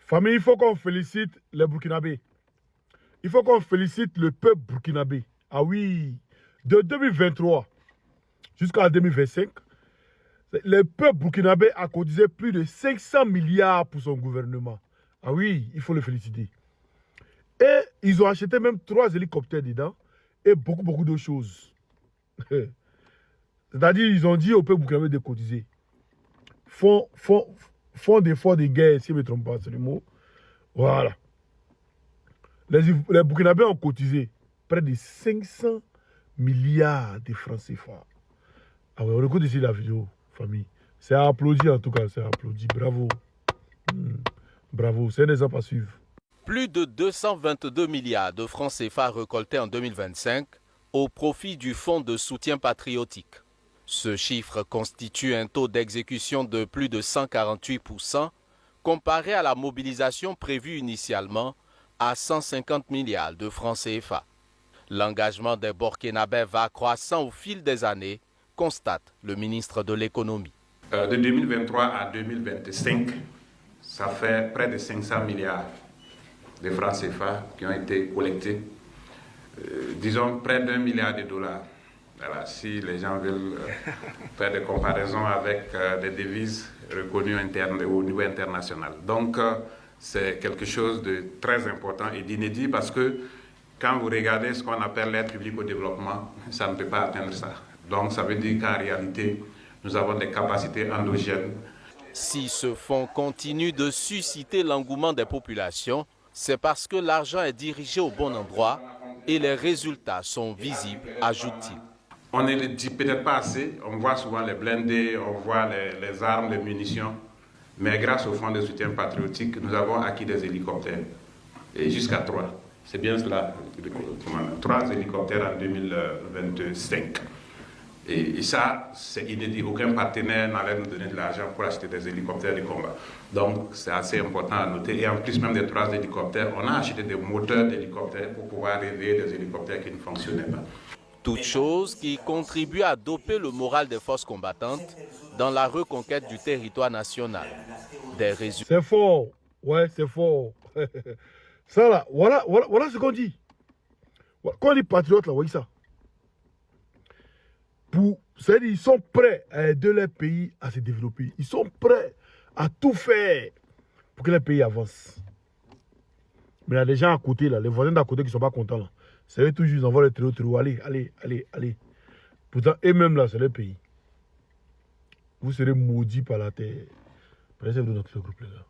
Famille, il faut qu'on félicite les Burkinabés. Il faut qu'on félicite le peuple burkinabé. Ah oui, de 2023 jusqu'à 2025, le peuple burkinabé a cotisé plus de 500 milliards pour son gouvernement. Ah oui, il faut le féliciter. Et ils ont acheté même 3 hélicoptères dedans et beaucoup d'autres choses. C'est-à-dire, ils ont dit au peuple burkinabé de cotiser. Fonds d'effort de guerre, si je ne me trompe pas, c'est le mot. Voilà. Les Burkinabés ont cotisé près de 500 milliards de francs CFA. Ah ouais, on écoute ici la vidéo, famille. C'est à applaudir en tout cas, c'est à applaudir. Bravo. Bravo, c'est un exemple à suivre. Plus de 222 milliards de francs CFA récoltés en 2025 au profit du Fonds de soutien patriotique. Ce chiffre constitue un taux d'exécution de plus de 148% comparé à la mobilisation prévue initialement à 150 milliards de francs CFA. L'engagement des Burkinabés va croissant au fil des années, constate le ministre de l'économie. De 2023 à 2025, ça fait près de 500 milliards de francs CFA qui ont été collectés. Disons près d'1 milliard de dollars. Voilà, si les gens veulent faire des comparaisons avec des devises reconnues au niveau international. Donc, c'est quelque chose de très important et d'inédit parce que quand vous regardez ce qu'on appelle l'aide publique au développement, ça ne peut pas atteindre ça. Donc, ça veut dire qu'en réalité, nous avons des capacités endogènes. Si ce fonds continue de susciter l'engouement des populations, c'est parce que l'argent est dirigé au bon endroit et les résultats sont visibles, ajoute-t-il. On ne le dit peut-être pas assez, on voit souvent les blindés, on voit les armes, les munitions, mais grâce au fonds de soutien patriotique, nous avons acquis des hélicoptères, et jusqu'à 3. C'est bien cela, 3 hélicoptères en 2025. Et ça, c'est inédit. Aucun partenaire n'allait nous donner de l'argent pour acheter des hélicoptères de combat. Donc, c'est assez important à noter. Et en plus même des 3 hélicoptères, on a acheté des moteurs d'hélicoptères pour pouvoir réveiller des hélicoptères qui ne fonctionnaient pas. Toute chose qui contribue à doper le moral des forces combattantes dans la reconquête du territoire national. Des résultats. C'est fort. Ouais, c'est fort. Ça là, voilà ce qu'on dit. Quand on dit patriote, là, voyez ça. C'est-à-dire ils sont prêts à aider leur pays à se développer. Ils sont prêts à tout faire pour que le pays avance. Mais il y a des gens à côté, là, les voisins d'à côté qui ne sont pas contents. Là. C'est eux toujours, ils envoient les tréaux. Allez. Pourtant, eux-mêmes, là, c'est leur pays. Vous serez maudits par la terre. Prenez-vous dans notre groupe, les gars.